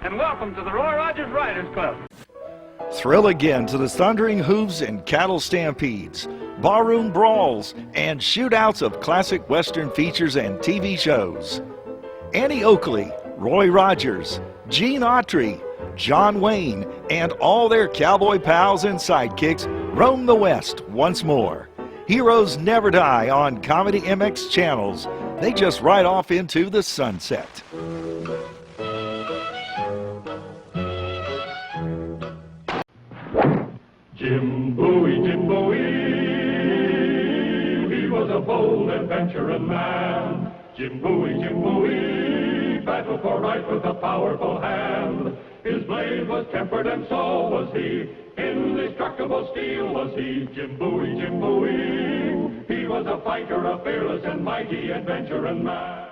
and welcome to the Roy Rogers Riders Club. Thrill again to the thundering hooves and cattle stampedes, barroom brawls, and shootouts of classic Western features and TV shows. Annie Oakley, Roy Rogers, Gene Autry, John Wayne, and all their cowboy pals and sidekicks roam the West once more. Heroes never die on ComedyMX Channels. They just ride off into the sunset. Jim Bowie, he was a bold adventuring man. Jim Bowie, battled for right with a powerful hand. His blade was tempered and so was he, indestructible steel was he. Jim Bowie, he was a fighter, a fearless and mighty adventuring man.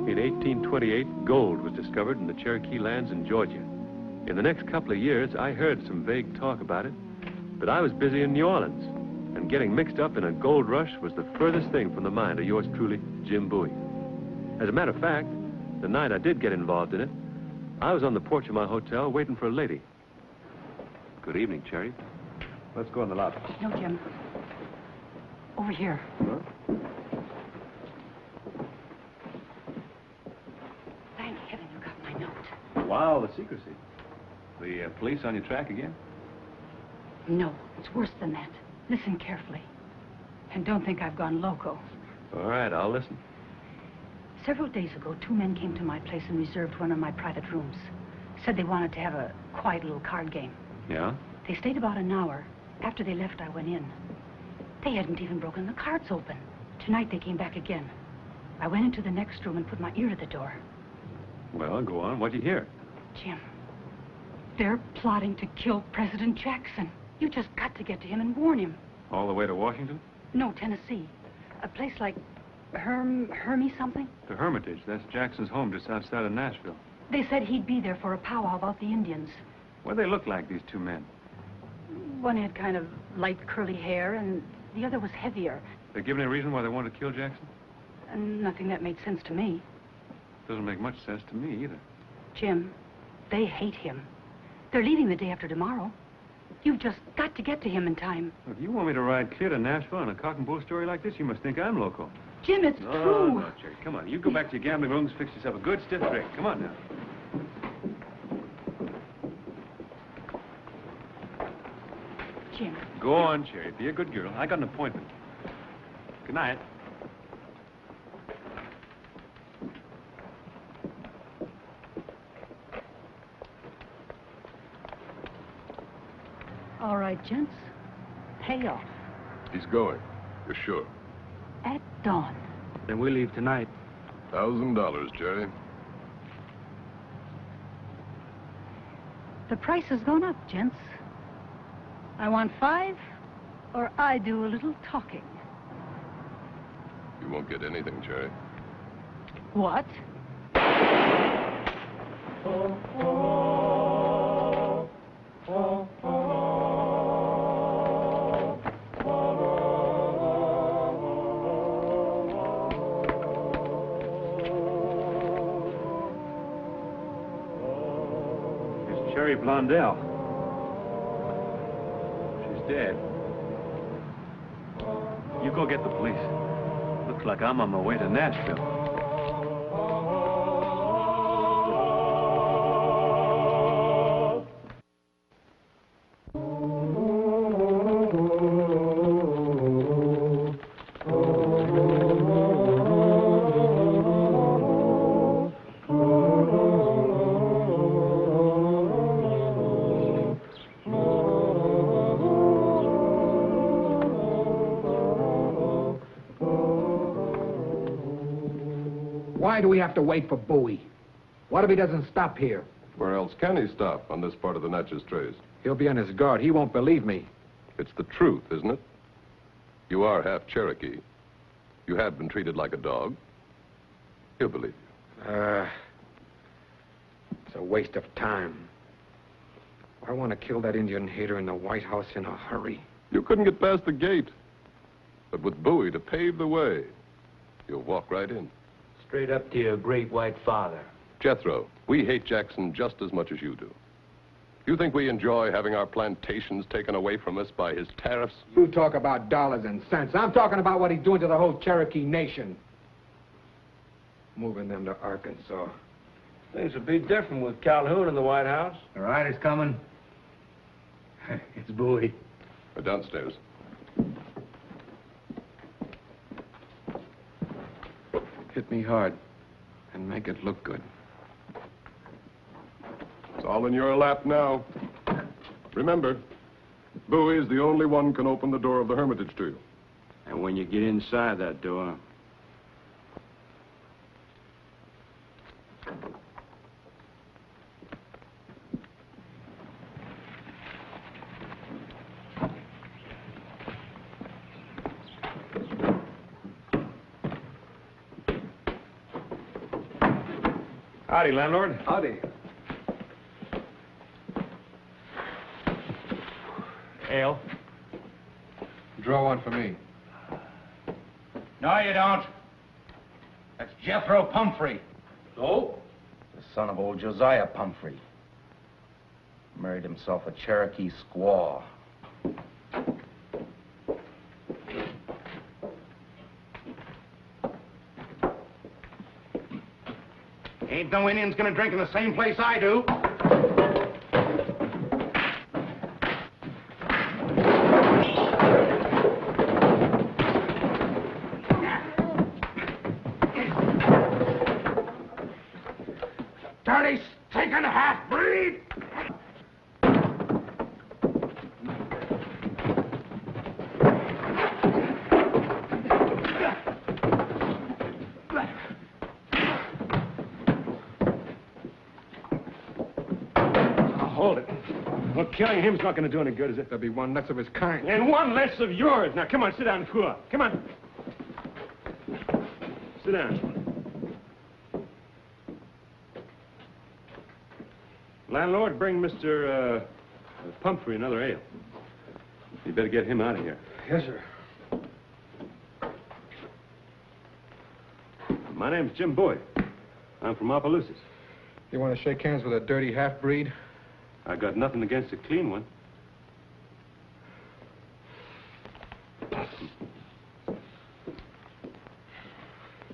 In 1828, gold was discovered in the Cherokee lands in Georgia. In the next couple of years, I heard some vague talk about it, but I was busy in New Orleans, and getting mixed up in a gold rush was the furthest thing from the mind of yours truly, Jim Bowie. As a matter of fact, the night I did get involved in it, I was on the porch of my hotel waiting for a lady. Good evening, Cherry. Let's go in the lobby. No, Jim. Over here. Huh? Thank heaven you got my note. Wow, the secrecy. The police on your track again? No, it's worse than that. Listen carefully. And don't think I've gone loco. All right, I'll listen. Several days ago, two men came to my place and reserved one of my private rooms. Said they wanted to have a quiet little card game. Yeah? They stayed about an hour. After they left, I went in. They hadn't even broken the cards open. Tonight, they came back again. I went into the next room and put my ear to the door. Well, go on. What'd you hear? Jim, they're plotting to kill President Jackson. You just got to get to him and warn him. All the way to Washington? No, Tennessee. A place like Hermie something? The Hermitage. That's Jackson's home just outside of Nashville. They said he'd be there for a powwow about the Indians. What do they look like, these two men? One had kind of light curly hair, and the other was heavier. They give any reason why they wanted to kill Jackson? And nothing that made sense to me. Doesn't make much sense to me either. Jim, they hate him. They're leaving the day after tomorrow. You've just got to get to him in time. If you want me to ride clear to Nashville on a cock and bull story like this, you must think I'm loco. Jim, it's true. No, Jerry, come on. You go back to your gambling rooms, fix yourself a good stiff drink. Come on now. Jim. Go on, Cherry. Be a good girl. I got an appointment. Good night. All right, gents. Pay off. He's going. You're sure? At dawn. Then we leave tonight. $1,000, Jerry. The price has gone up, gents. I want 5, or I do a little talking. You won't get anything, Jerry. What? Cherry Blondell. She's dead. You go get the police. Looks like I'm on my way to Nashville. Why do we have to wait for Bowie? What if he doesn't stop here? Where else can he stop on this part of the Natchez Trace? He'll be on his guard. He won't believe me. It's the truth, isn't it? You are half Cherokee. You have been treated like a dog. He'll believe you. It's a waste of time. I want to kill that Indian hater in the White House in a hurry. You couldn't get past the gate. But with Bowie to pave the way, You'll walk right in. Straight up to your great white father. Jethro, we hate Jackson just as much as you do. You think we enjoy having our plantations taken away from us by his tariffs? You talk about dollars and cents. I'm talking about what he's doing to the whole Cherokee nation. Moving them to Arkansas. Things would be different with Calhoun in the White House. The rider's coming. It's Bowie. Downstairs. Hit me hard and make it look good. It's all in your lap now. Remember, Bowie is the only one can open the door of the Hermitage to you. And when you get inside that door... Howdy, landlord. Howdy. Ale. Draw one for me. No, you don't. That's Jethro Pumphrey. So? The son of old Josiah Pumphrey. Married himself a Cherokee squaw. Ain't no Indians gonna drink in the same place I do. Dirty, stinking half-breed! Hold it. Well, killing him's not going to do any good, is it? There'll be one less of his kind. And one less of yours. Now, come on, sit down and cool off. Come on. Sit down. Landlord, bring Mr. Pumphrey another ale. You better get him out of here. Yes, sir. My name's Jim Bowie. I'm from Opelousas. You want to shake hands with a dirty half-breed? I got nothing against a clean one.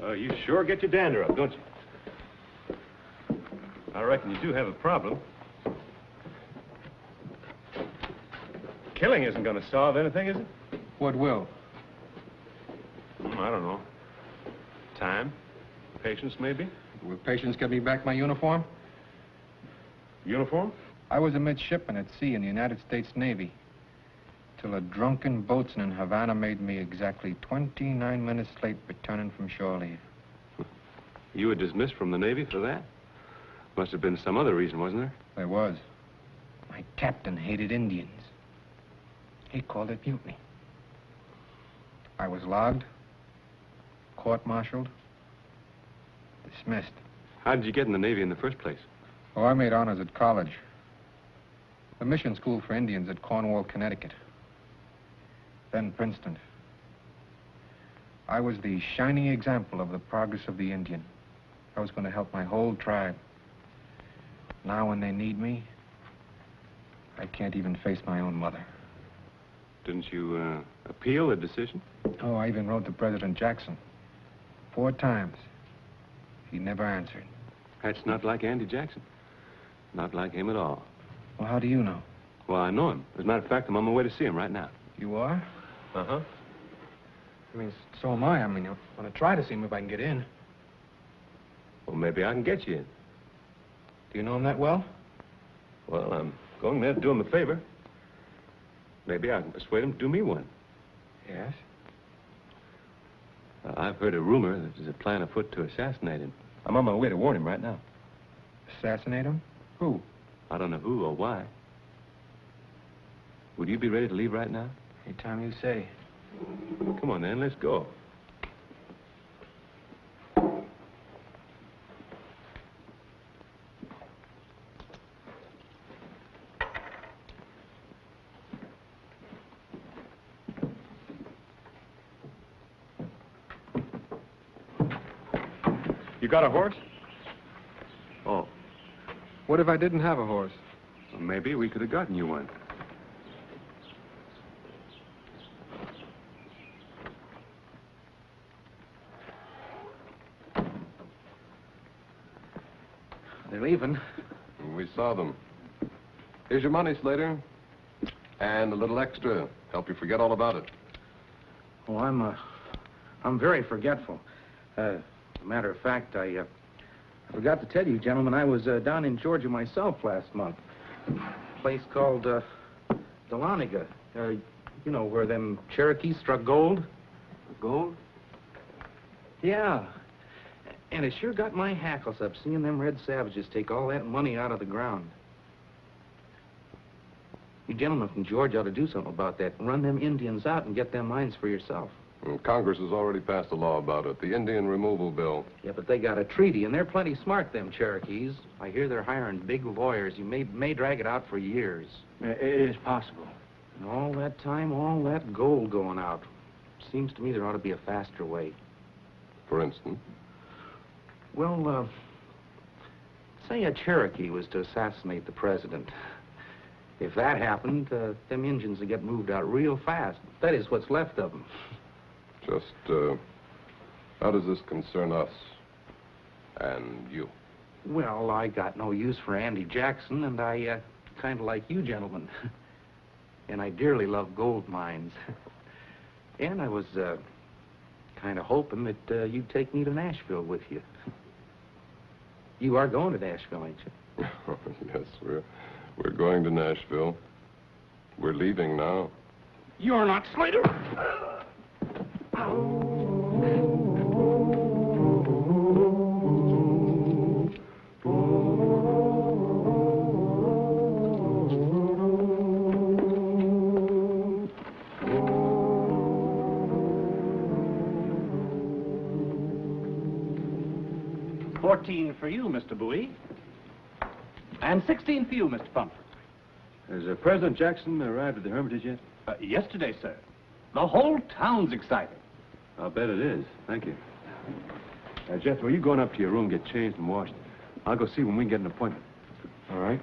You sure get your dander up, don't you? I reckon you do have a problem. Killing isn't going to solve anything, is it? What will? I don't know. Time? Patience, maybe? Will patience get me back my uniform? Uniform? I was a midshipman at sea in the United States Navy. Till a drunken boatswain in Havana made me exactly 29 minutes late returning from shore leave. You were dismissed from the Navy for that? Must have been some other reason, wasn't there? There was. My captain hated Indians. He called it mutiny. I was logged, court-martialed, dismissed. How did you get in the Navy in the first place? Oh, I made honors at college. The mission school for Indians at Cornwall, Connecticut. Then Princeton. I was the shining example of the progress of the Indian. I was going to help my whole tribe. Now when they need me, I can't even face my own mother. Didn't you appeal the decision? Oh, I even wrote to President Jackson 4 times. He never answered. That's not like Andy Jackson. Not like him at all. Well, how do you know? Well, I know him. As a matter of fact, I'm on my way to see him right now. You are? Uh-huh. I mean, so am I. I mean, I want to try to see him if I can get in. Well, maybe I can get you in. Do you know him that well? Well, I'm going there to do him a favor. Maybe I can persuade him to do me one. Yes? I've heard a rumor that there's a plan afoot to assassinate him. I'm on my way to warn him right now. Assassinate him? Who? I don't know who or why. Would you be ready to leave right now? Anytime you say. Come on, then. Let's go. got a horse? Oh. What if I didn't have a horse? Well, maybe we could have gotten you one. They're leaving. We saw them. Here's your money, Slater. And a little extra. Help you forget all about it. Oh, I'm very forgetful. Matter of fact, I forgot to tell you, gentlemen, I was down in Georgia myself last month. A place called Dahlonega. You know, where them Cherokees struck gold. Gold? Yeah. And it sure got my hackles up seeing them red savages take all that money out of the ground. You gentlemen from Georgia ought to do something about that. Run them Indians out and get them mines for yourself. Congress has already passed a law about it, the Indian Removal Bill. Yeah, but they got a treaty, and they're plenty smart, them Cherokees. I hear they're hiring big lawyers. You may drag it out for years. It is possible. And all that time, all that gold going out. Seems to me there ought to be a faster way. For instance? Well, say a Cherokee was to assassinate the president. If that happened, them Indians would get moved out real fast. That is what's left of them. Just, how does this concern us and you? Well, I got no use for Andy Jackson, and I kind of like you gentlemen. And I dearly love gold mines. And I was kind of hoping that you'd take me to Nashville with you. You are going to Nashville, ain't you? Yes, we're going to Nashville. We're leaving now. You're not Slater. For you, Mr. Bowie. And 16 for you, Mr. Pumphrey. Has President Jackson arrived at the Hermitage yet? Yesterday, sir. The whole town's excited. I'll bet it is. Thank you. Jethro, you going up to your room, get changed and washed. I'll go see when we can get an appointment. All right.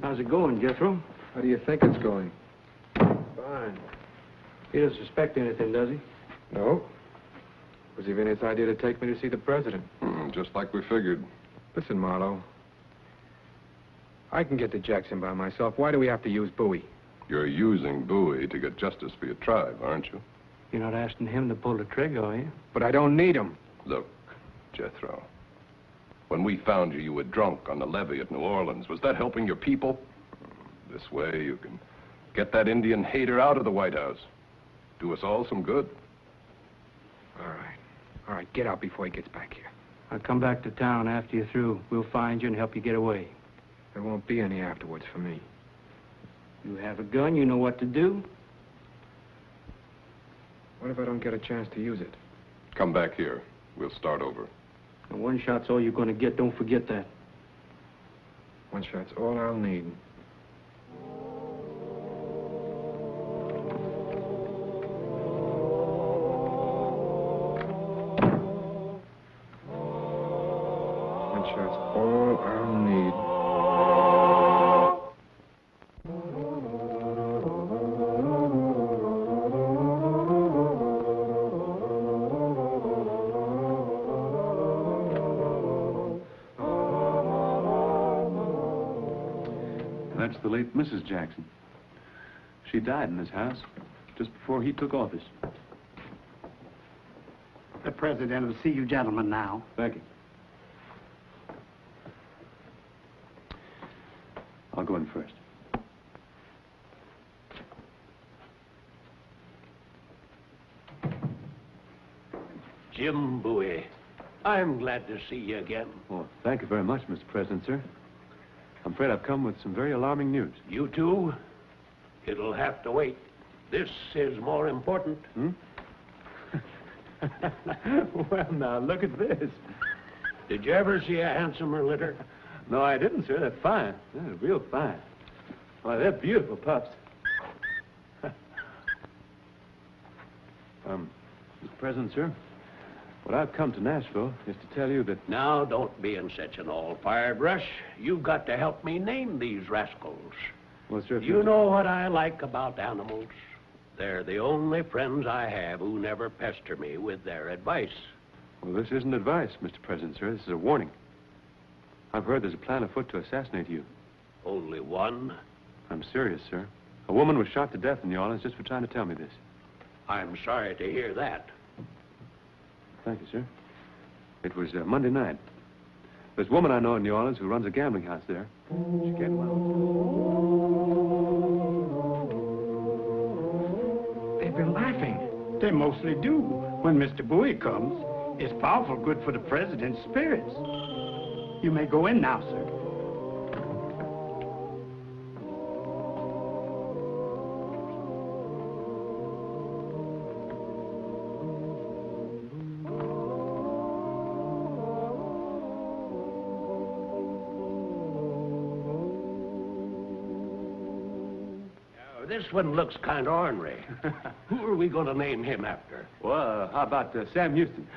How's it going, Jethro? How do you think it's going? Fine. He doesn't suspect anything, does he? No. It was even his idea to take me to see the president. Just like we figured. Listen, Marlowe. I can get to Jackson by myself. Why do we have to use Bowie? You're using Bowie to get justice for your tribe, aren't you? You're not asking him to pull the trigger, are you? But I don't need him. Look, Jethro. When we found you, you were drunk on the levee at New Orleans. Was that helping your people? This way, you can get that Indian hater out of the White House. Do us all some good. All right. All right, get out before he gets back here. I'll come back to town after you're through. We'll find you and help you get away. There won't be any afterwards for me. You have a gun, you know what to do. What if I don't get a chance to use it? Come back here. We'll start over. And one shot's all you're going to get. Don't forget that. One shot's all I'll need. One shot's all I'll need. That's the late Mrs. Jackson. She died in this house just before he took office. The president will see you gentlemen now. Thank you. I'll go in first. Jim Bowie, I'm glad to see you again. Well, thank you very much, Mr. President, sir. I'm afraid I've come with some very alarming news. You too? It'll have to wait. This is more important. Hmm? Well, now, look at this. Did you ever see a handsomer litter? No, I didn't, sir. They're fine. They're real fine. Why, they're beautiful pups. Mr. President, sir, what I've come to Nashville is to tell you that... Now, don't be in such an all-fired rush. You've got to help me name these rascals. Well, sir, if You know what I like about animals. They're the only friends I have who never pester me with their advice. Well, this isn't advice, Mr. President, sir. This is a warning. I've heard there's a plan afoot to assassinate you. Only one? I'm serious, sir. A woman was shot to death in New Orleans just for trying to tell me this. I'm sorry to hear that. Thank you, sir. It was Monday night. There's a woman I know in New Orleans who runs a gambling house there. She came They've been laughing. They mostly do. When Mr. Bowie comes, it's powerful good for the president's spirits. You may go in now, sir. This one looks kind of ornery. Who are we going to name him after? Well, how about Sam Houston?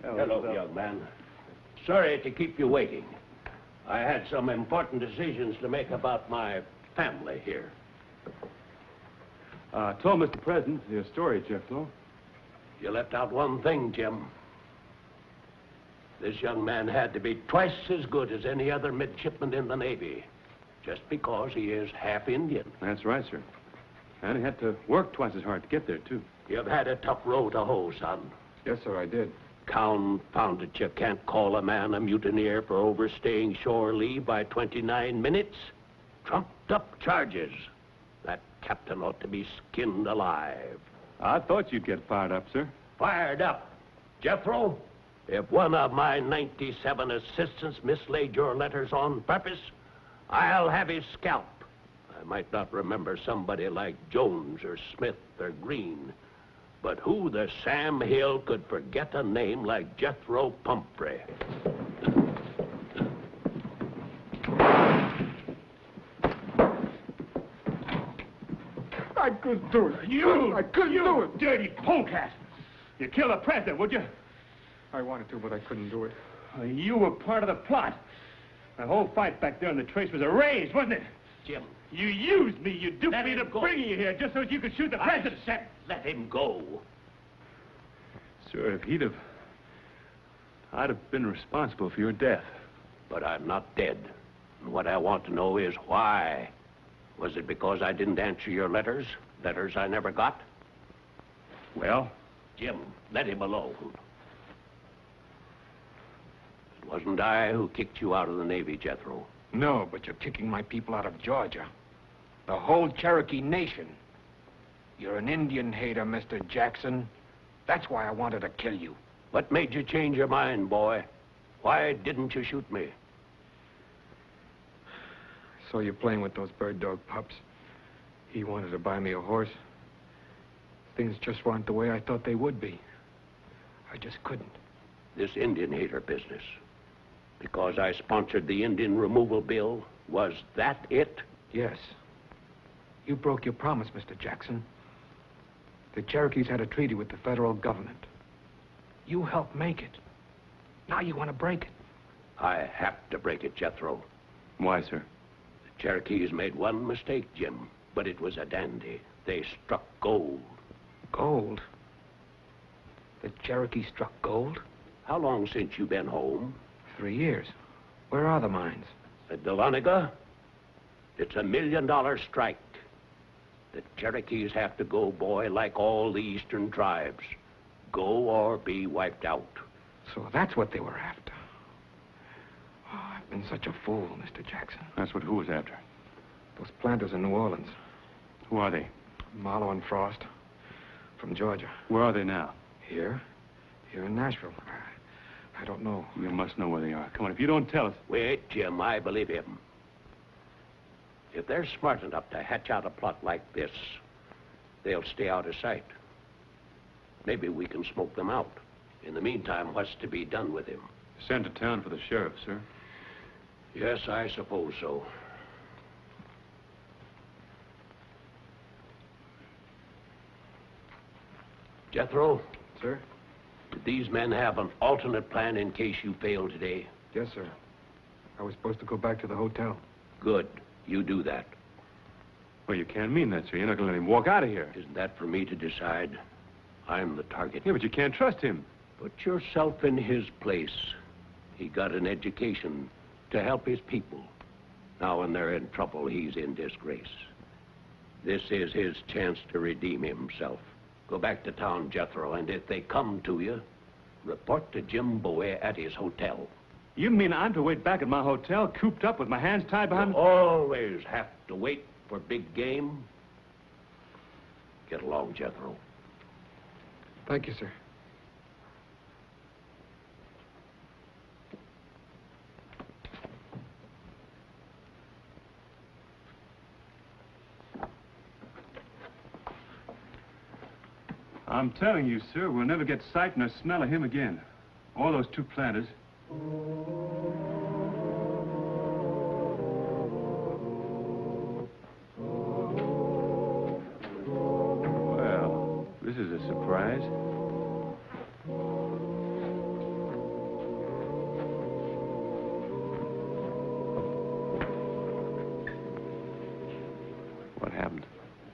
Hello, young man. Sorry to keep you waiting. I had some important decisions to make about my family here. Told Mr. President your story, Jethro. You left out one thing, Jim. This young man had to be twice as good as any other midshipman in the Navy, just because he is half Indian. That's right, sir. And he had to work twice as hard to get there, too. You've had a tough row to hoe, son. Yes, sir, I did. Confound it, you can't call a man a mutineer for overstaying shore leave by 29 minutes. Trumped up charges. That captain ought to be skinned alive. I thought you'd get fired up, sir. Fired up? Jethro, if one of my 97 assistants mislaid your letters on purpose, I'll have his scalp. I might not remember somebody like Jones or Smith or Green, but who the Sam Hill could forget a name like Jethro Pumphrey? I couldn't do it. I couldn't do it. Dirty polecat. You kill the president, would you? I wanted to, but I couldn't do it. You were part of the plot. The whole fight back there on the trace was a raise, wasn't it? Jim. You used me. You duped Let me him to go. bring you here just so you could shoot the president. Let him go. Sir, if I'd have been responsible for your death. But I'm not dead. And what I want to know is why. Was it because I didn't answer your letters? Letters I never got? Well? Jim, let him alone. It wasn't I who kicked you out of the Navy, Jethro. No, but you're kicking my people out of Georgia. The whole Cherokee nation. You're an Indian hater, Mr. Jackson. That's why I wanted to kill you. What made you change your mind, boy? Why didn't you shoot me? I saw you playing with those bird dog pups. He wanted to buy me a horse. Things just weren't the way I thought they would be. I just couldn't. This Indian hater business. Because I sponsored the Indian removal bill, was that it? Yes. You broke your promise, Mr. Jackson. The Cherokees had a treaty with the federal government. You helped make it. Now you want to break it. I have to break it, Jethro. Why, sir? The Cherokees made one mistake, Jim, but it was a dandy. They struck gold. Gold? The Cherokee struck gold? How long since you been home? 3 years. Where are the mines? At Dahlonega? It's $1 million strike. The Cherokees have to go, boy, like all the eastern tribes. Go or be wiped out. So that's what they were after. Oh, I've been such a fool, Mr. Jackson. That's what who was after? Those planters in New Orleans. Who are they? Marlowe and Frost. From Georgia. Where are they now? Here in Nashville. I don't know. You must know where they are. Come on, if you don't tell us... Wait, Jim, I believe him. If they're smart enough to hatch out a plot like this, they'll stay out of sight. Maybe we can smoke them out. In the meantime, what's to be done with him? Send to town for the sheriff, sir. Yes, I suppose so. Jethro? Sir? Did these men have an alternate plan in case you fail today? Yes, sir. I was supposed to go back to the hotel. Good. You do that. Well, you can't mean that, sir. You're not going to let him walk out of here. Isn't that for me to decide? I'm the target. Yeah, but you can't trust him. Put yourself in his place. He got an education to help his people. Now when they're in trouble, he's in disgrace. This is his chance to redeem himself. Go back to town, Jethro, and if they come to you, report to Jim Bowie at his hotel. You mean I'm to wait back at my hotel, cooped up with my hands tied behind You always have to wait for big game. Get along, Jethro. Thank you, sir. I'm telling you, sir, we'll never get sight nor smell of him again. All those two planters. Well, this is a surprise. What happened?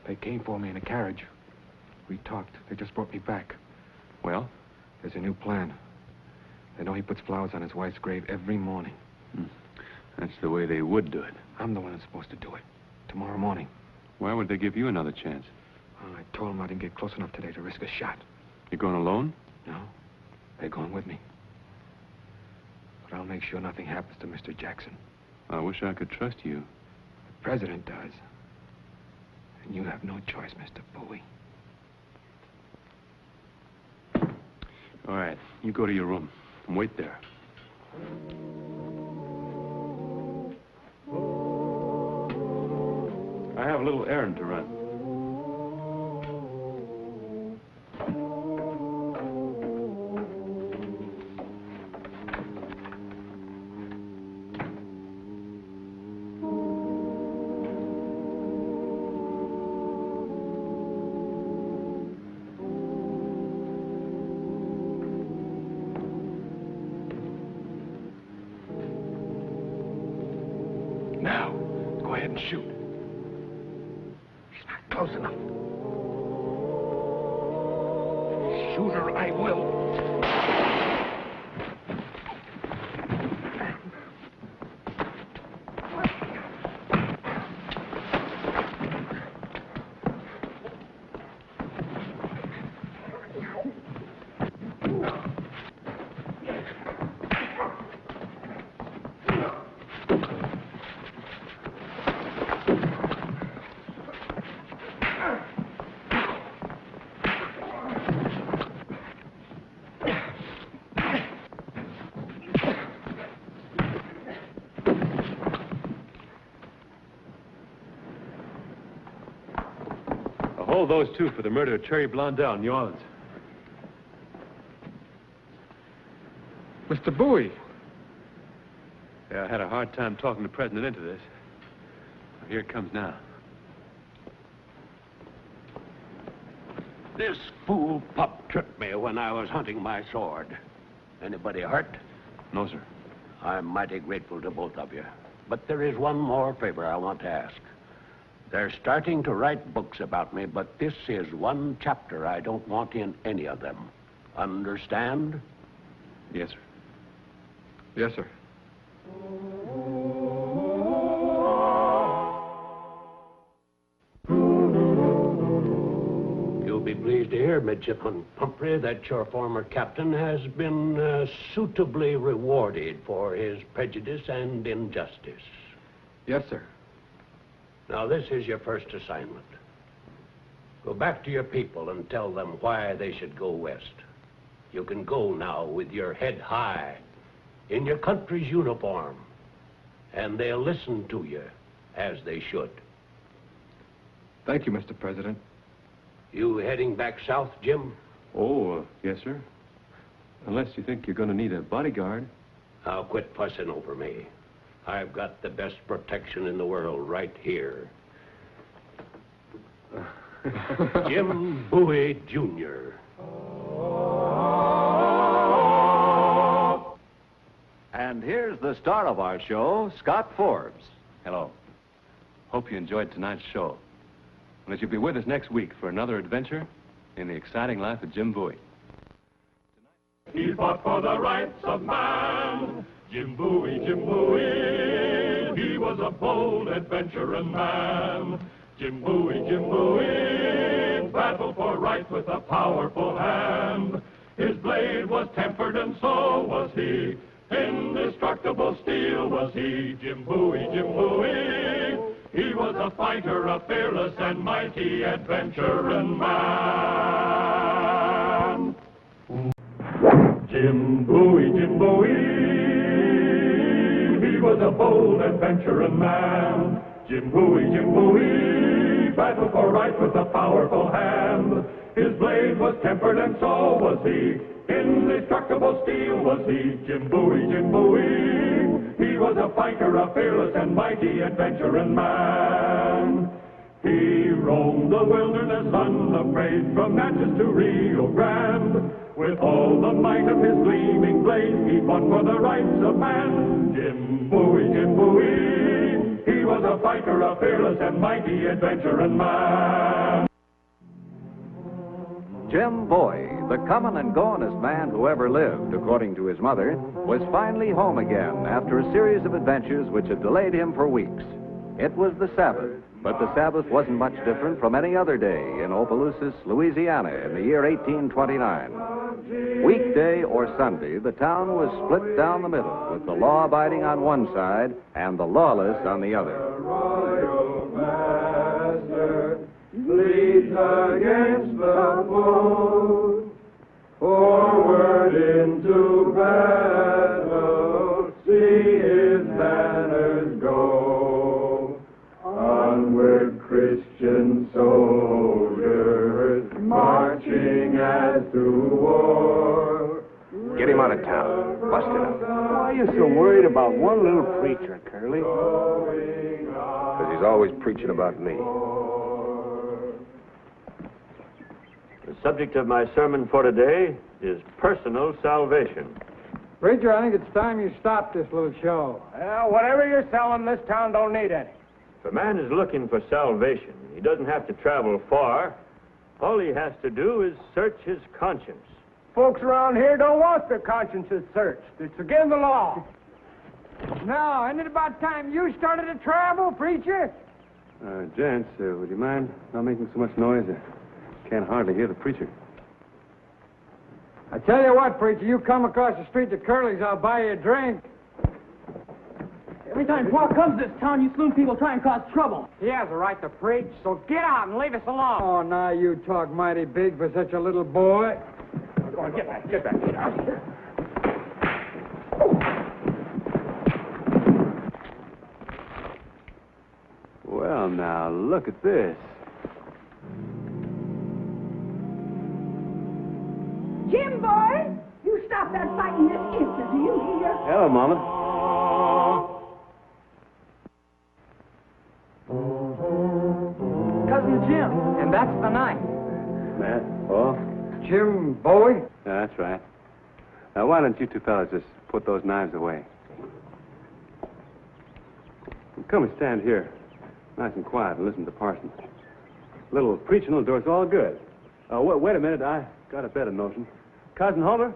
They came for me in a carriage. We talked. They just brought me back. Well? There's a new plan. They know he puts flowers on his wife's grave every morning. That's the way they would do it. I'm the one that's supposed to do it. Tomorrow morning. Why would they give you another chance? I told them I didn't get close enough today to risk a shot. You going alone? No. They're going with me. But I'll make sure nothing happens to Mr. Jackson. I wish I could trust you. The president does. And you have no choice, Mr. Bowie. All right, you go to your room and wait there. I have a little errand to run. Now, go ahead and shoot. He's not close enough. Shoot her, I will. Hold those two for the murder of Cherry Blondell in New Orleans. Mr. Bowie. Yeah, I had a hard time talking the president into this. Here it comes now. This fool pup tripped me when I was hunting my sword. Anybody hurt? No, sir. I'm mighty grateful to both of you. But there is one more favor I want to ask. They're starting to write books about me, but this is one chapter I don't want in any of them. Understand? Yes, sir. Yes, sir. You'll be pleased to hear, Midshipman Pumphrey, that your former captain has been suitably rewarded for his prejudice and injustice. Yes, sir. Now, this is your first assignment. Go back to your people and tell them why they should go west. You can go now with your head high, in your country's uniform, and they'll listen to you as they should. Thank you, Mr. President. You heading back south, Jim? Oh, yes, sir. Unless you think you're going to need a bodyguard. Now, quit fussing over me. I've got the best protection in the world right here. Jim Bowie, Jr. And here's the star of our show, Scott Forbes. Hello. Hope you enjoyed tonight's show. And that you'll be with us next week for another adventure in the exciting life of Jim Bowie. He fought for the rights of man. Jim Bowie, Jim Bowie. He was a bold adventuring man. Jim Bowie, battled for right with a powerful hand. His blade was tempered and so was he. Indestructible steel was he. Jim Bowie, Jim Bowie. He was a fighter, a fearless and mighty adventuring man. Jim Bowie, Jim Bowie. He was a bold adventuring man. Jim Bowie, battled for right with a powerful hand. His blade was tempered and so was he. Indestructible steel was he. Jim Bowie, he was a fighter, a fearless and mighty adventuring man. He roamed the wilderness unafraid, from Natchez to Rio Grande. With all the might of his gleaming blade, he fought for the rights of man. Jim Bowie, he was a fighter, a fearless and mighty adventuring man. Jim Bowie, the coming and goingest man who ever lived, according to his mother, was finally home again after a series of adventures which had delayed him for weeks. It was the Sabbath, but the Sabbath wasn't much different from any other day in Opelousas, Louisiana, in the year 1829. Weekday or Sunday, the town was split down the middle, with the law-abiding on one side and the lawless on the other. Royal master leads against the foe, forward into battle, see his banners go. Onward, Christian soldiers, marching as to war. Get him out of town. Bust it up. Why are you so worried about one little preacher, Curly? Because he's always preaching about me. The subject of my sermon for today is personal salvation. Preacher, I think it's time you stopped this little show. Well, whatever you're selling, this town don't need any. If a man is looking for salvation, he doesn't have to travel far. All he has to do is search his conscience. Folks around here don't want their consciences searched. It's against the law. Now, isn't it about time you started to travel, preacher? Gents, would you mind not making so much noise? I can't hardly hear the preacher. I tell you what, preacher, you come across the street to Curly's, I'll buy you a drink. Every time Pa comes to this town, you saloon people try and cause trouble. He has a right to preach, so get out and leave us alone. Oh, now you talk mighty big for such a little boy. Go on, get back, get back. Get out here. Well, now, look at this. Jim Boy, you stop that fighting this instant, do you hear? Hello, Mama. Cousin Jim, and that's the knife. Matt, oh? Jim Bowie? Yeah, that's right. Now, why don't you two fellas just put those knives away? Come and stand here, nice and quiet, and listen to Parson. A little preaching will do us all good. Wait a minute, I got a better notion. Cousin Homer,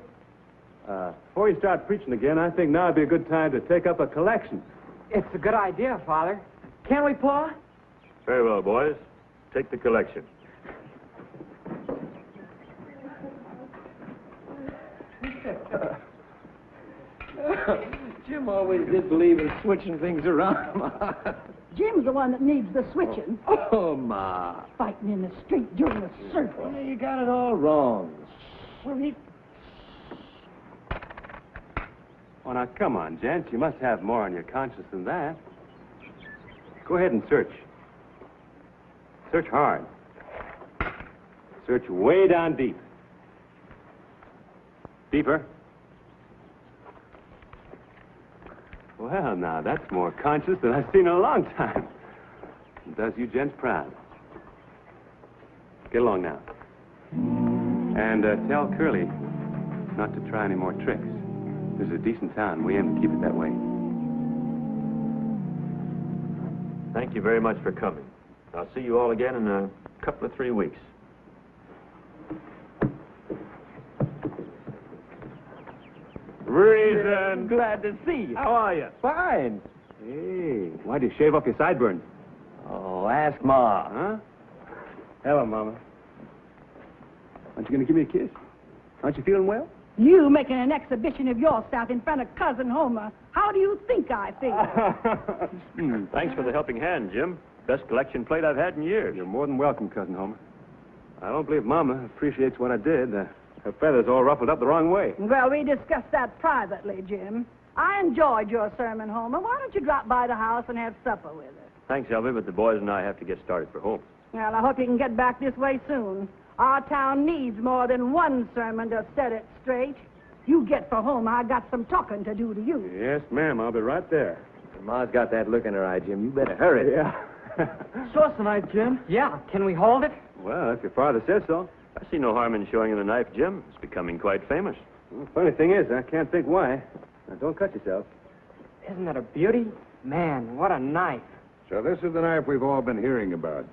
before you start preaching again, I think now would be a good time to take up a collection. It's a good idea, Father. Can't we, Pa? Very well, boys. Take the collection. Jim always did believe in switching things around. Jim's the one that needs the switching. Oh, Ma. Fighting in the street during the service. Well, you got it all wrong. Oh, now, come on, gents. You must have more on your conscience than that. Go ahead and search. Search hard. Search way down deep. Deeper. Well, now, that's more conscious than I've seen in a long time. It does you gents proud. Get along now. And tell Curly not to try any more tricks. This is a decent town. We aim to keep it that way. Thank you very much for coming. I'll see you all again in a couple of 3 weeks. Reason! Glad to see you. How are you? Fine. Hey, why'd you shave off your sideburns? Oh, ask Ma. Huh? Hello, Mama. Aren't you going to give me a kiss? Aren't you feeling well? You making an exhibition of yourself in front of Cousin Homer. How do you think I feel? Thanks for the helping hand, Jim. Best collection plate I've had in years. You're more than welcome, Cousin Homer. I don't believe Mama appreciates what I did. Her feathers all ruffled up the wrong way. Well, we discussed that privately, Jim. I enjoyed your sermon, Homer. Why don't you drop by the house and have supper with us? Thanks, Elvie, but the boys and I have to get started for home. Well, I hope you can get back this way soon. Our town needs more than one sermon to set it straight. You get for home. I got some talking to do to you. Yes, ma'am. I'll be right there. Ma's got that look in her eye, Jim. You better hurry. Yeah. Show us the knife, Jim. Yeah. Can we hold it? Well, if your father says so. I see no harm in showing him the knife, Jim. It's becoming quite famous. Well, funny thing is, I can't think why. Now, don't cut yourself. Isn't that a beauty? Man, what a knife. So this is the knife we've all been hearing about.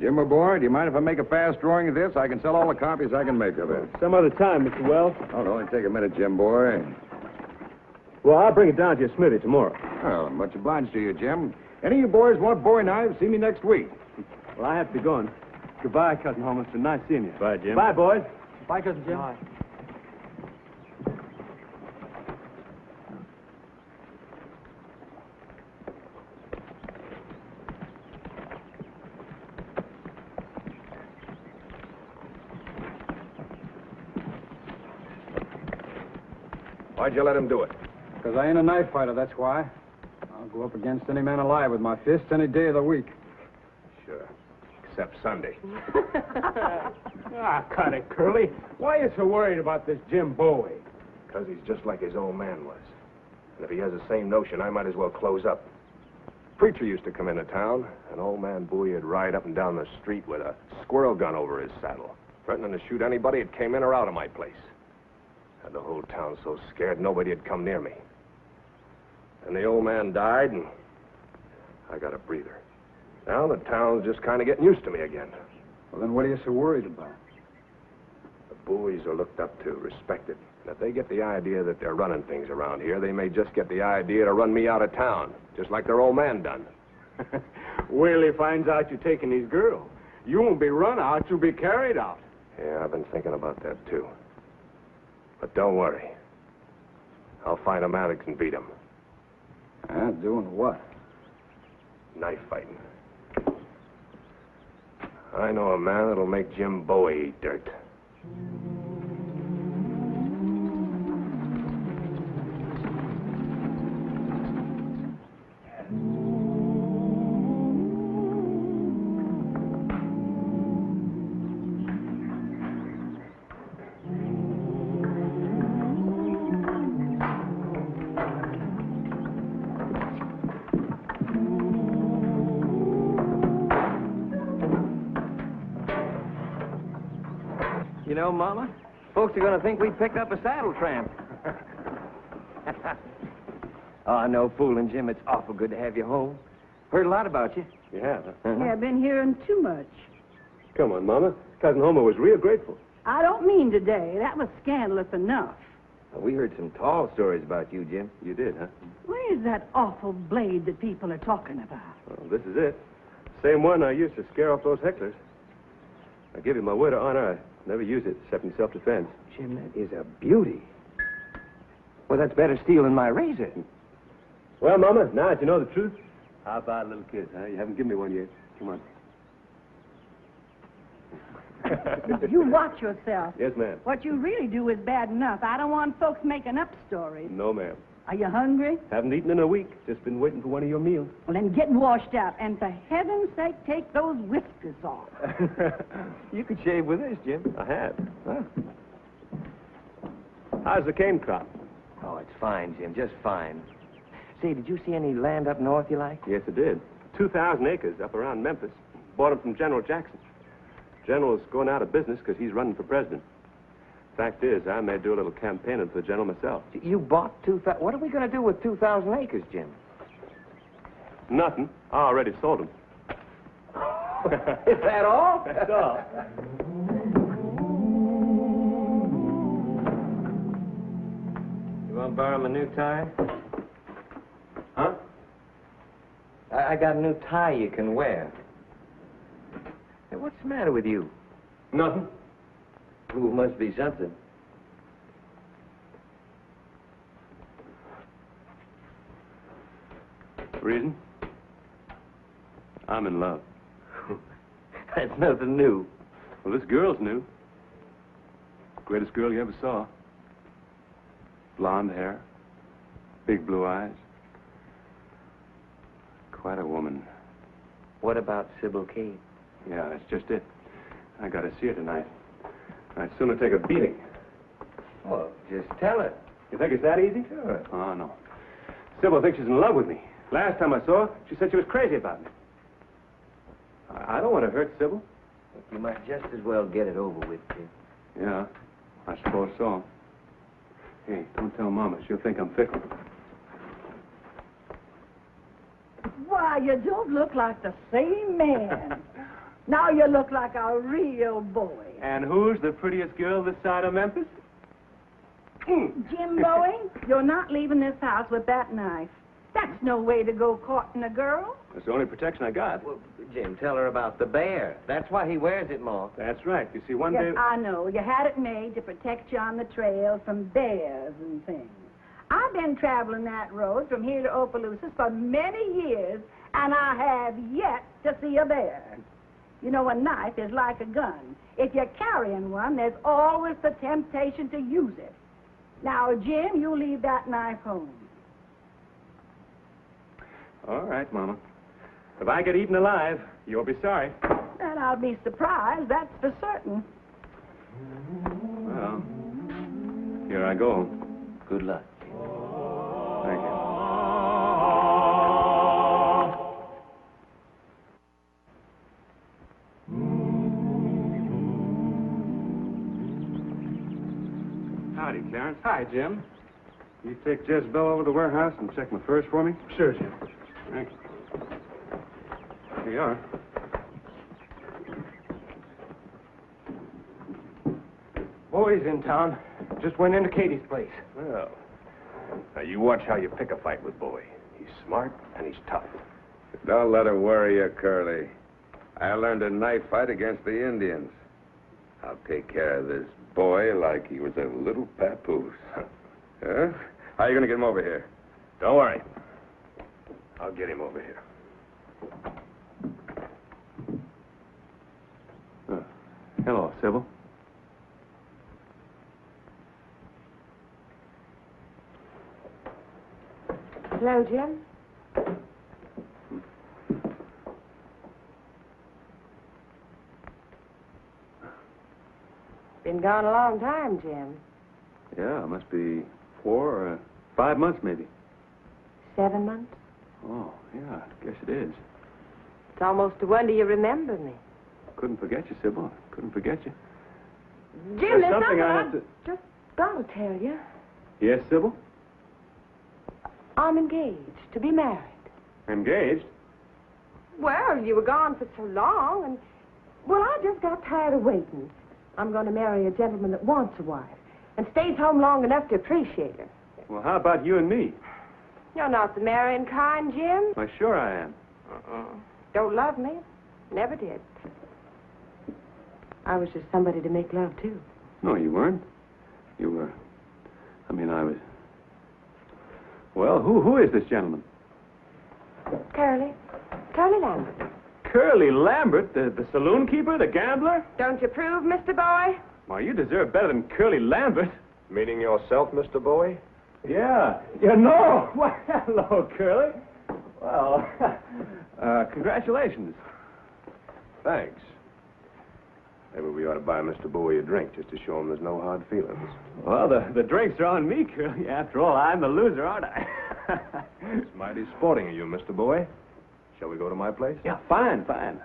Jim, my boy, do you mind if I make a fast drawing of this? I can sell all the copies I can make of it. Some other time, Mr. Wells. Oh, it'll only take a minute, Jim, boy. Well, I'll bring it down to your smithy tomorrow. Well, I'm much obliged to you, Jim. Any of you boys want boy knives, see me next week. Well, I have to be going. Goodbye, Cousin Homer. It's been nice seeing you. Bye, Jim. Bye, boys. Bye, Cousin Jim. Bye. Why'd you let him do it? Because I ain't a knife fighter, that's why. I'll go up against any man alive with my fists any day of the week. Sure. Except Sunday. Cut it, Curly. Why are you so worried about this Jim Bowie? Because he's just like his old man was. And if he has the same notion, I might as well close up. Preacher used to come into town, and old man Bowie would ride up and down the street with a squirrel gun over his saddle, threatening to shoot anybody that came in or out of my place. Had the whole town so scared nobody had come near me. And the old man died, and I got a breather. Now the town's just kind of getting used to me again. Well, then what are you so worried about? The Bowies are looked up to, respected. And if they get the idea that they're running things around here, they may just get the idea to run me out of town, just like their old man done. Wait till he finds out you're taking his girl. You won't be run out, you'll be carried out. Yeah, I've been thinking about that, too. But don't worry. I'll find a man that can beat him. Doing what? Knife fighting. I know a man that'll make Jim Bowie eat dirt. You know, Mama, folks are going to think we picked up a saddle tramp. Oh, no fooling, Jim. It's awful good to have you home. Heard a lot about you. You have, huh? Yeah, I've been hearing too much. Come on, Mama. Cousin Homer was real grateful. I don't mean today. That was scandalous enough. We heard some tall stories about you, Jim. You did, huh? Where's that awful blade that people are talking about? Well, this is it. Same one I used to scare off those hecklers. I give you my word of honor, I never use it except in self-defense. Jim, that is a beauty. Well, that's better steel than my razor. Well, Mama, now that you know the truth, how about a little kiss, huh? You haven't given me one yet. Come on. You watch yourself. Yes, ma'am. What you really do is bad enough. I don't want folks making up stories. No, ma'am. Are you hungry? Haven't eaten in a week. Just been waiting for one of your meals. Well, then get washed out. And for heaven's sake, take those whiskers off. You could shave with this, Jim. I have. Huh? How's the cane crop? Oh, it's fine, Jim, just fine. Say, did you see any land up north you like? Yes, I did. 2,000 acres up around Memphis. Bought them from General Jackson. General's going out of business because he's running for president. Fact is, I may do a little campaigning for the general myself. You bought 2,000... What are we going to do with 2,000 acres, Jim? Nothing. I already sold them. Is that all? That's all. You want to borrow my new tie? Huh? I got a new tie you can wear. Hey, what's the matter with you? Nothing. Ooh, must be something. Reason? I'm in love. That's nothing new. Well, this girl's new. Greatest girl you ever saw. Blonde hair, big blue eyes. Quite a woman. What about Sybil Cade? Yeah, that's just it. I gotta see her tonight. I'd sooner take a beating. Well, just tell her. You think it's that easy? Sure. Oh, no. Sybil thinks she's in love with me. Last time I saw her, she said she was crazy about me. I don't want to hurt Sybil. You might just as well get it over with, Jim. Yeah, I suppose so. Hey, don't tell Mama. She'll think I'm fickle. Why, you don't look like the same man. Now you look like a real boy. And who's the prettiest girl this side of Memphis? Jim Bowie, you're not leaving this house with that knife. That's no way to go courting a girl. That's the only protection I got. Well, Jim, tell her about the bear. That's why he wears it, Ma. That's right. You see, one Yes, day... I know. You had it made to protect you on the trail from bears and things. I've been traveling that road from here to Opelousas for many years, and I have yet to see a bear. You know, a knife is like a gun. If you're carrying one, there's always the temptation to use it. Now, Jim, you leave that knife home. All right, Mama. If I get eaten alive, you'll be sorry. And I'll be surprised, that's for certain. Well, here I go. Good luck. Thank you. Howdy, Clarence. Hi, Jim. You take Jezebel over to the warehouse and check my furs for me? Sure, Jim. Thanks. Here you are. Bowie's in town. Just went into Katie's place. Well, now you watch how you pick a fight with Bowie. He's smart and he's tough. Don't let it worry you, Curly. I learned a knife fight against the Indians. I'll take care of this boy like he was a little papoose. Huh? How are you going to get him over here? Don't worry. I'll get him over here. Hello, Sybil. Hello, Jim. Been gone a long time, Jim. Yeah, it must be 4 or 5 months, maybe. 7 months? Oh, yeah, I guess it is. It's almost a wonder you remember me. Couldn't forget you, Sybil. Couldn't forget you. Jim, there's something I have I've just got to tell you. Yes, Sybil? I'm engaged to be married. Engaged? Well, you were gone for so long, and... Well, I just got tired of waiting. I'm going to marry a gentleman that wants a wife and stays home long enough to appreciate her. Well, how about you and me? You're not the marrying kind, Jim. Why, sure I am. Don't love me. Never did. I was just somebody to make love to. No, you weren't. You were... I was... Well, who is this gentleman? Curly Lambert. Curly Lambert, the saloon keeper, the gambler? Don't you approve, Mr. Bowie? Why, you deserve better than Curly Lambert. Meaning yourself, Mr. Bowie? Yeah. You know. Well, hello, Curly. Well, congratulations. Thanks. Maybe we ought to buy Mr. Bowie a drink just to show him there's no hard feelings. Well, the drinks are on me, Curly. After all, I'm the loser, aren't I? It's mighty sporting of you, Mr. Bowie. Shall we go to my place? Yeah, fine, fine.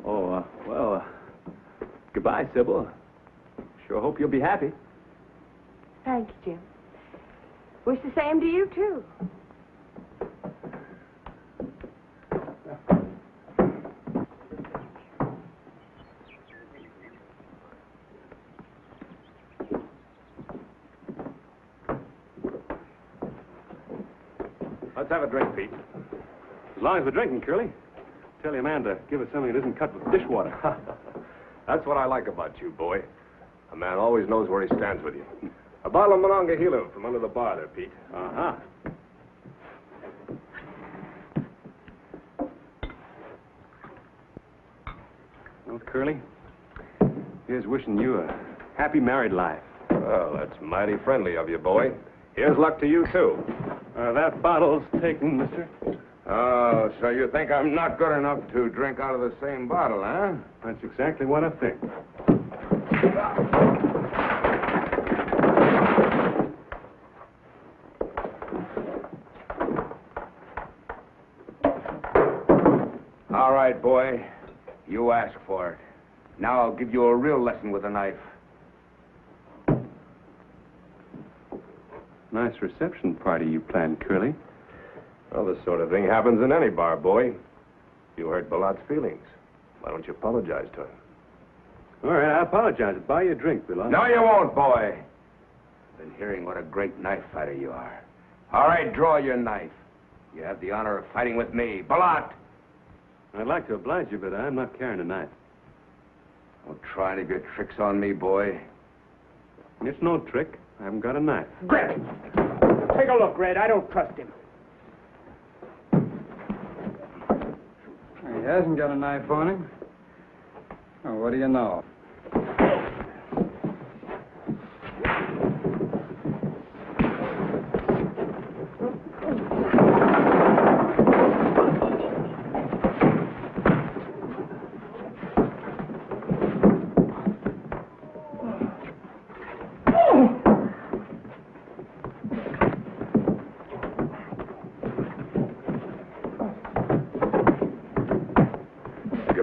Oh, well, goodbye, Sybil. Sure hope you'll be happy. Thank you, Jim. Wish the same to you, too. Let's have a drink, Pete. As long as we're drinking, Curly. Tell your man to give us something that isn't cut with dishwater. That's what I like about you, boy. A man always knows where he stands with you. A bottle of Monongahela from under the bar there, Pete. Uh-huh. Well, Curly, here's wishing you a happy married life. Well, that's mighty friendly of you, boy. Here's luck to you, too. That bottle's taken, mister. Oh, so you think I'm not good enough to drink out of the same bottle, huh? That's exactly what I think. All right, boy. You asked for it. Now I'll give you a real lesson with a knife. Nice reception party you planned, Curly. Well, this sort of thing happens in any bar, boy. You hurt Balot's feelings. Why don't you apologize to him? All right, I apologize. Buy you a drink, Balot. No, you won't, boy. I've been hearing what a great knife fighter you are. All right, draw your knife. You have the honor of fighting with me. Balot! I'd like to oblige you, but I'm not carrying a knife. Don't try any of your tricks on me, boy. It's no trick. I haven't got a knife. Gret! Take a look, Red. I don't trust him. He hasn't got a knife on him. Oh, what do you know?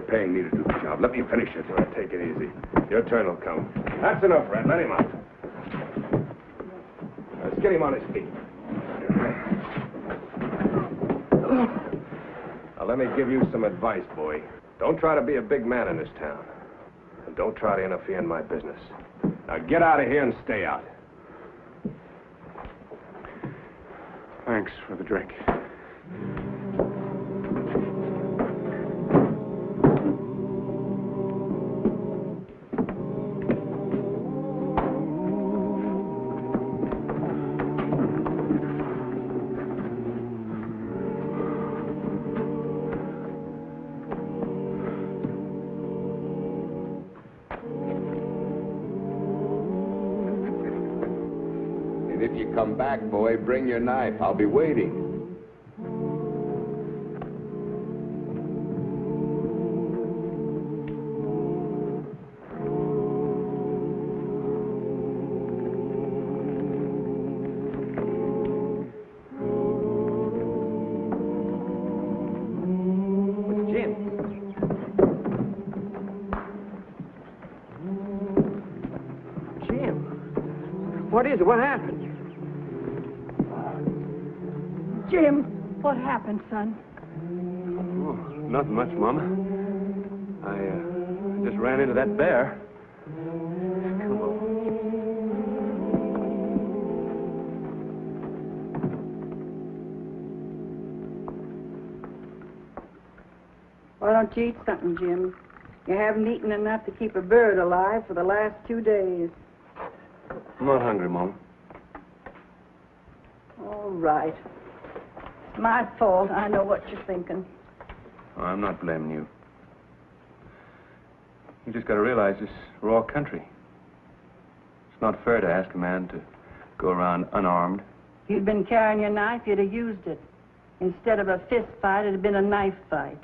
Paying me to do the job. Let me finish it. Well, take it easy. Your turn will come. That's enough, Red. Let him out. Let's get him on his feet. Now, let me give you some advice, boy. Don't try to be a big man in this town. And don't try to interfere in my business. Now, get out of here and stay out. Thanks for the drink. And if you come back, boy, bring your knife. I'll be waiting. What is it? What happened? Jim, what happened, son? Oh, nothing much, Mama. I just ran into that bear. Come on. Why don't you eat something, Jim? You haven't eaten enough to keep a bird alive for the last 2 days. I'm not hungry, Mom. All right. It's my fault. I know what you're thinking. Oh, I'm not blaming you. You just got to realize this raw country. It's not fair to ask a man to go around unarmed. If you'd been carrying your knife, you'd have used it. Instead of a fist fight, it'd have been a knife fight.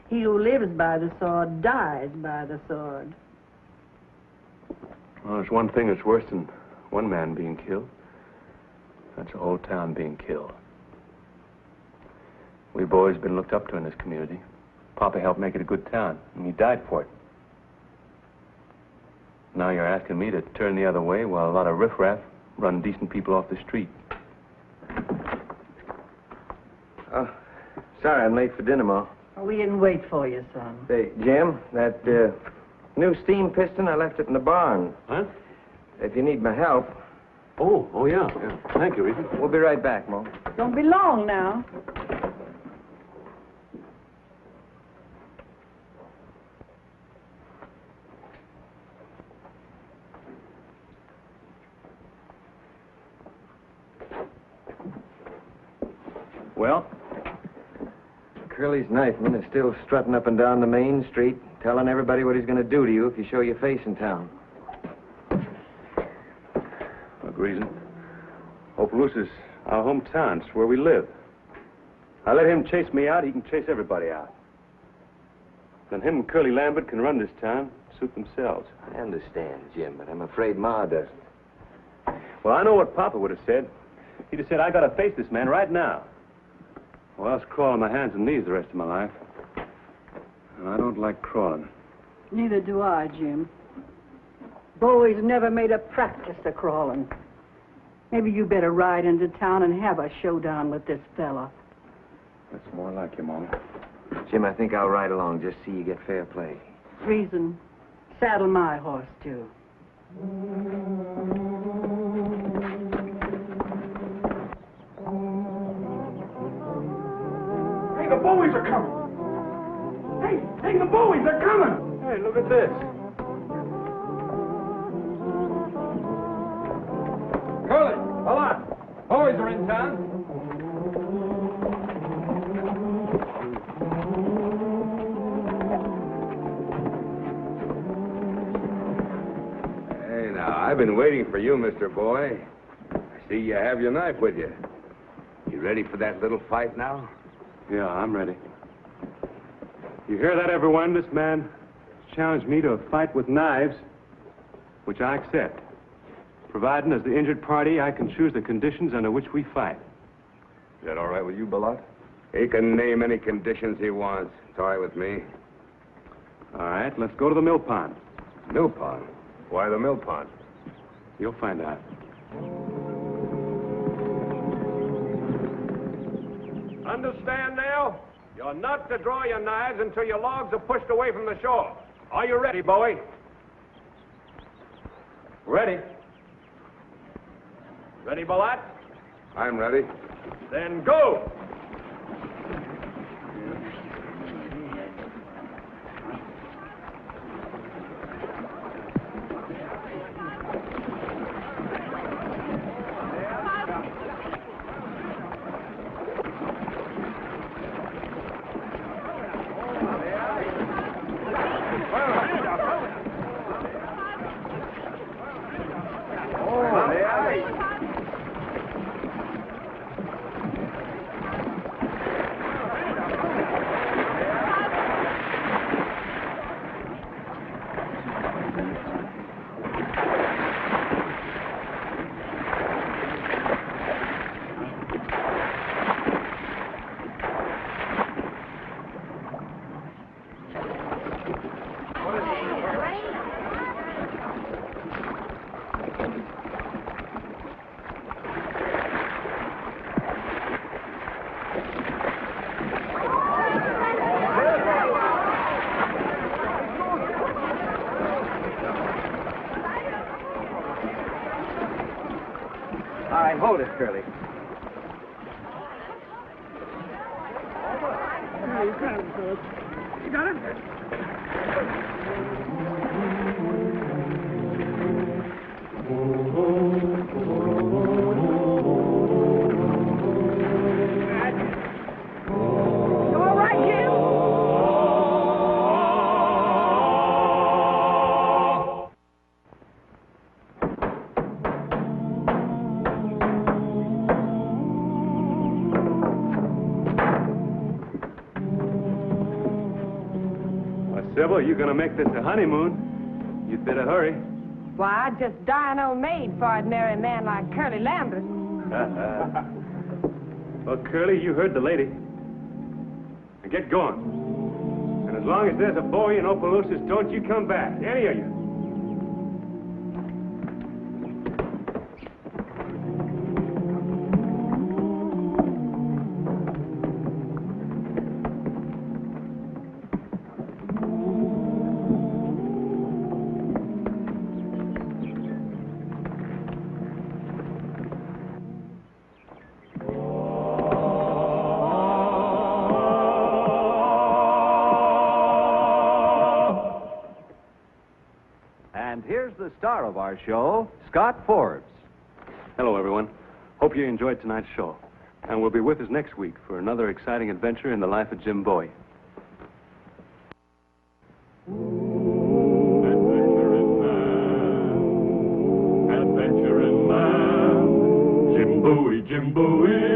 He who lives by the sword dies by the sword. Well, there's one thing that's worse than one man being killed. That's a whole town being killed. We boys been looked up to in this community. Papa helped make it a good town, and he died for it. Now you're asking me to turn the other way while a lot of riffraff run decent people off the street. Oh, sorry I'm late for dinner, Ma. Oh, we didn't wait for you, son. Say, Jim, that new steam piston, I left it in the barn. Huh? If you need my help. Oh, yeah. Thank you, Ethan. We'll be right back, Ma. Don't be long now. Well? Curly's knifeman is still strutting up and down the main street, telling everybody what he's going to do to you if you show your face in town. What reason? Opelousas, our hometown. It's where we live. I let him chase me out, he can chase everybody out. Then him and Curly Lambert can run this town, suit themselves. I understand, Jim, but I'm afraid Ma doesn't. Well, I know what Papa would have said. He'd have said, I gotta face this man right now. Or else crawl on my hands and knees the rest of my life. And I don't like crawling. Neither do I, Jim. Bowie's never made a practice of crawling. Maybe you better ride into town and have a showdown with this fella. That's more like you, Mama. Jim, I think I'll ride along, just see you get fair play. Reason. Saddle my horse, too. Hey, the Bowies are coming! Hey, the Bowies are coming! Hey, look at this. Curly, hold on. Bowies are in town. Hey, now, I've been waiting for you, Mr. Boy. I see you have your knife with you. You ready for that little fight now? Yeah, I'm ready. You hear that, everyone? This man challenged me to a fight with knives, which I accept. Providing, as the injured party, I can choose the conditions under which we fight. Is that all right with you, Balot? He can name any conditions he wants. It's all right with me. All right, let's go to the mill pond. Mill pond? Why the mill pond? You'll find out. Understand now? You're not to draw your knives until your logs are pushed away from the shore. Are you ready, Bowie? Ready. Ready, Balot? I'm ready. Then go! All right, hold it, Curly. You got it? You all right, Jim? trouble, you're going to make this a honeymoon. You'd better hurry. Why, I'd just die an old maid before I'd marry a man like Curly Lambert. Well, Curly, you heard the lady. Now get going. And as long as there's a boy in Opelousas, don't you come back, any of you. The star of our show, Scott Forbes. Hello, everyone. Hope you enjoyed tonight's show. And will be with us next week for another exciting adventure in the life of Jim Bowie. Adventuring man, Jim Bowie, Jim Bowie.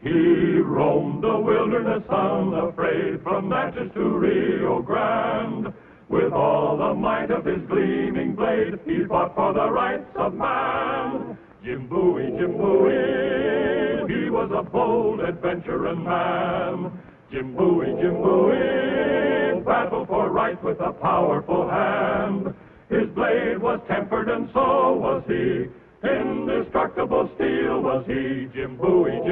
He roamed the wilderness unafraid from Natchez to Rio Grande. With all the might of his gleaming blade, he fought for the rights of man. Jim Bowie, Jim Bowie, he was a bold adventuring man. Jim Bowie, battled for right with a powerful hand. His blade was tempered and so was he. Indestructible steel was he. Jim Bowie,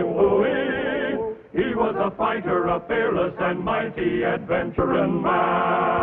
he was a fighter, a fearless and mighty adventuring man.